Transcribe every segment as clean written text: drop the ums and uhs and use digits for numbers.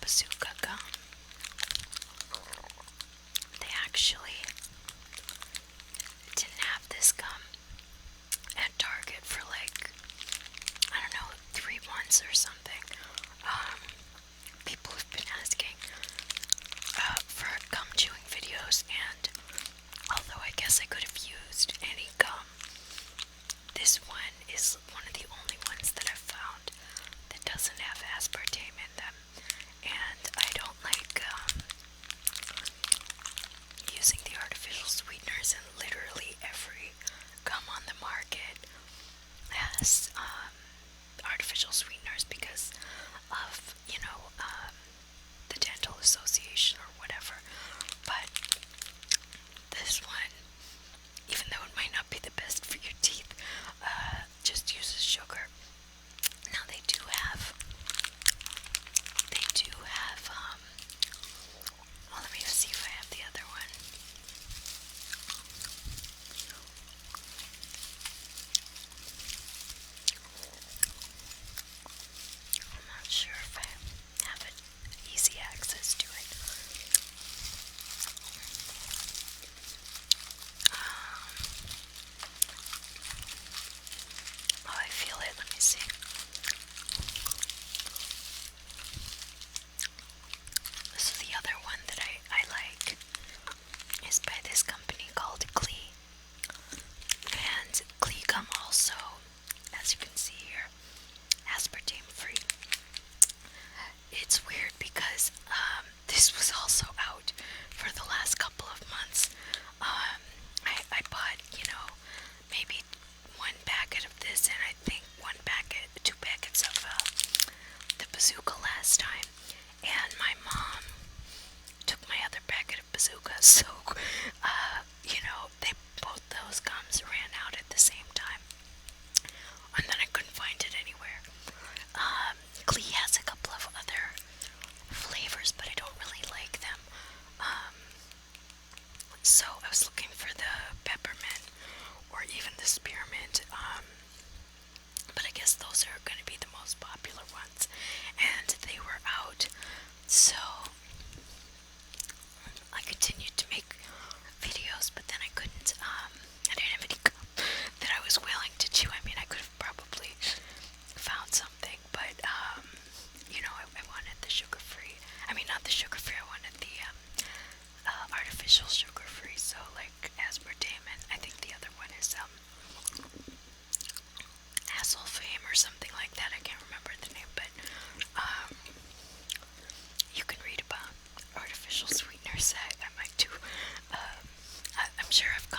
bazooka gum. They actually didn't have this gum at Target for like, I don't know, 3 months or something. People have been asking for gum chewing videos, and although I guess I could have used any gum, this one is one of the only ones that I've found that doesn't have aspartame in them. And I don't like using the artificial sweeteners, and literally every gum on the market has artificial sweeteners because of, the dental association or whatever. But this one, even though it might not be the best for your teeth, just uses sugar. Now they do have, well, let me see if I have the other one. I'm not sure if I have easy access to it. Oh, I feel it. Let me see. So the other one that I like is by this company called Glee. And Glee gum also, as you can see here, aspartame free. It's weird because this was also out for the last couple of months. I bought, maybe one packet of this, and I think 2 packets of the bazooka last time. And my mom took my other packet of bazooka, so they both those gums ran out at the same time, and then I couldn't find it anywhere. Glee has a couple of other flavors, but I don't really like them. So I was looking for the peppermint or even the spearmint, but I guess those are going to be the most popular ones, and they were out. So I continued to make videos, but then I couldn't. I didn't have any gum that I was willing to chew. I mean, I could have probably found something, but I wanted the sugar-free. I mean, not the sugar-free. I wanted the artificial sugar-free. So like aspartame, and I think the other one is Hasselfame or something like that. I can't remember the name, but you can read about artificial sweeteners. I might do. I'm sure I've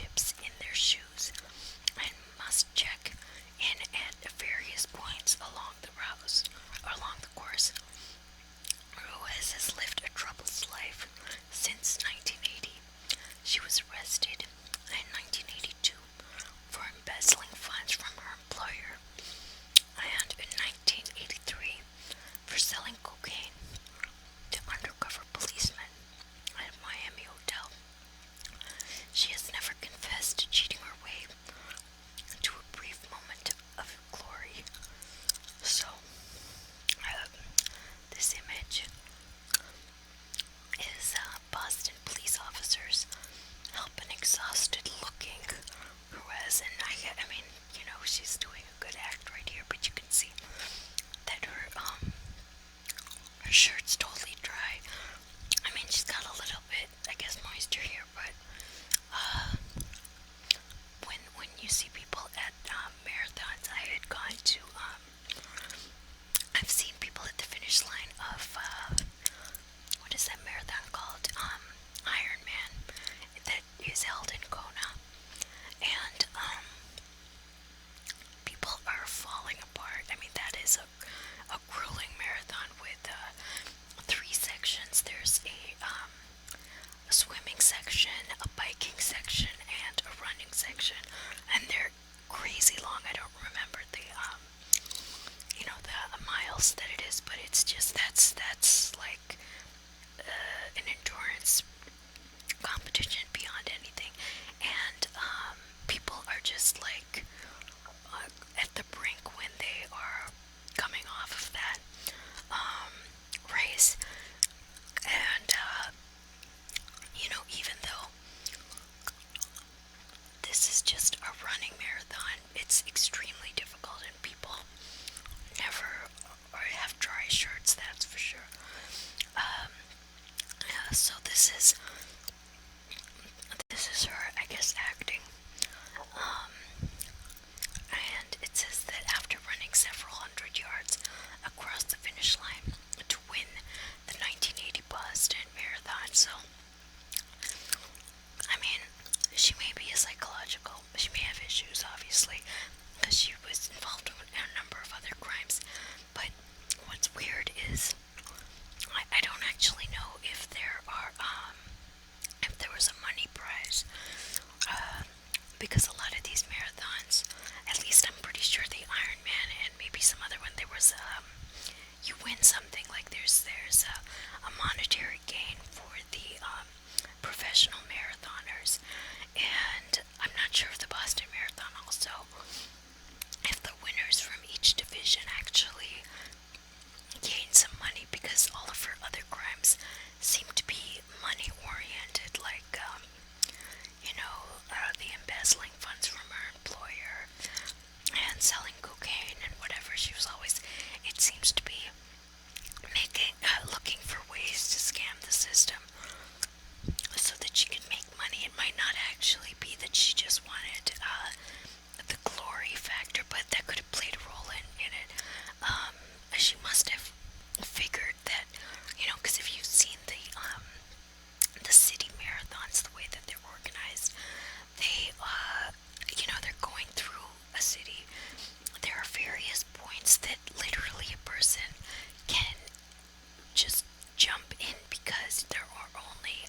chips in their shoes and must check in at various points along the route, along the course. Ruiz has lived a troubled life since 1980. She was arrested in 1982 for embezzling funds from her employer, and in 1983 for selling cocaine to undercover policemen at a Miami hotel. She has never confessed to cheating her way to a brief moment of glory. So, this image is Boston police officers help an exhausted looking Ruiz, and I mean, she's doing a good act right here, but you can see that her shirt's totally dry. I mean, she's got a little bit, I guess, moisture here, but when you see people at marathons, I've seen people at the finish line of what is that marathon called? Ironman, that is held in Kona, and people are falling apart. I mean, that is a grueling marathon with three sections. There's a swimming section, a biking section, and a running section, and they're crazy long. I don't remember the the miles that it is, but it's just that's like an endurance competition beyond anything, and people are just like at the brink when they are coming off of that race, and even though this is just a running marathon, it's extremely difficult, and people never or have dry shirts, that's for sure. So this is her, I guess, acting. And it says that after running several hundred yards across the finish line to win the 1980 Boston Marathon, so I mean, she may be a psychological, she may have issues, obviously, because she was involved in a number of other crimes. But what's weird is I don't actually know if there was a money prize, because a lot of these marathons, at least I'm pretty sure the Ironman and maybe some other one, there was you win something, like there's a monetary gain for the professional marathoners, and I'm not sure if the Boston Marathon also, if the winners from each division actually gain some money, because all of her other crimes seem to be money oriented, like the embezzling funds from her employer and selling cocaine and whatever. She was always, it seems to be looking for ways to scam the system so that she could make money. It might not actually be that she just wanted the glory factor, but that could have played a role in it. She must have figured that, because if you've seen the city marathons, the way that they're organized, they're going through a city. There are various points that literally a person can just jump in, because there are only,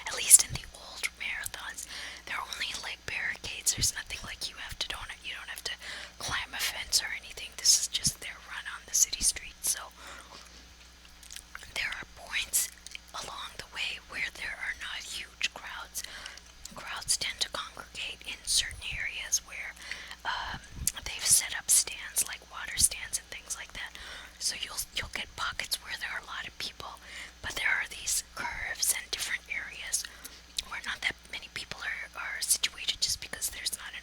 at least in the old marathons, there are only like barricades. There's nothing like you don't have to climb a fence or anything. This is just their run on the city streets. So there are points along the way where there are not huge crowds. Crowds tend to congregate in certain areas where they've set up stands, like water stands and things like that. So you'll get pockets where there are a lot of people, but there are these curves and different areas where not that many people are situated, just because there's not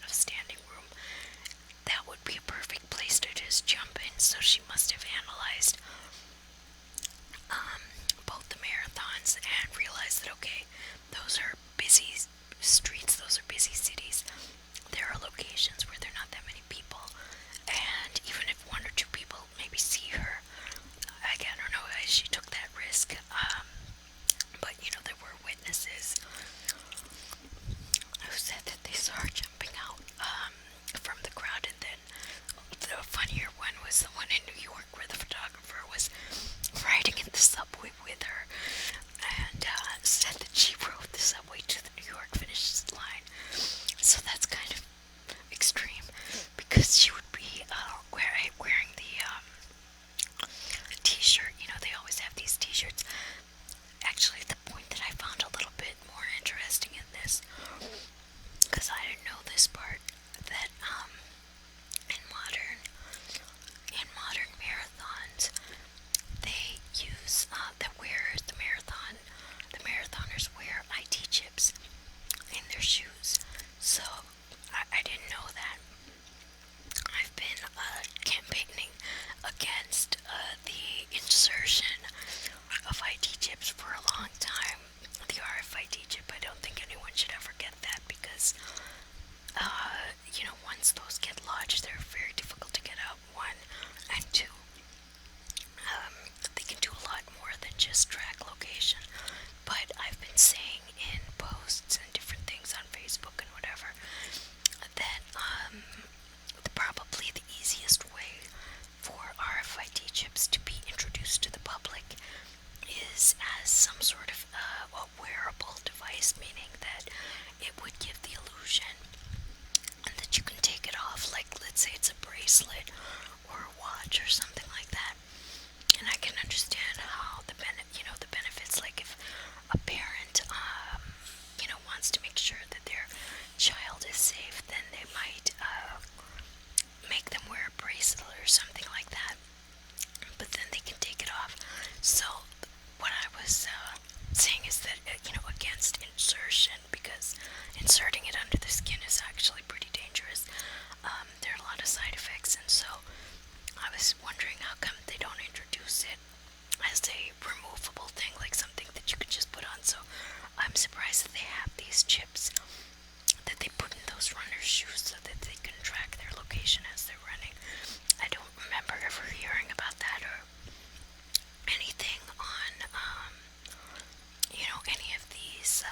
make sure that their child is safe, then they might make them wear a bracelet or something like that. But then they can take it off. So what I was saying is that against insertion, because inserting it under the skin is actually pretty dangerous. There are a lot of side effects, and so I was wondering how come they don't introduce it as a removable thing, like something that you could just put on. So I'm surprised that they have these chips that they put in those runners' shoes so that they can track their location as they're running. I don't remember ever hearing about that or anything on, any of these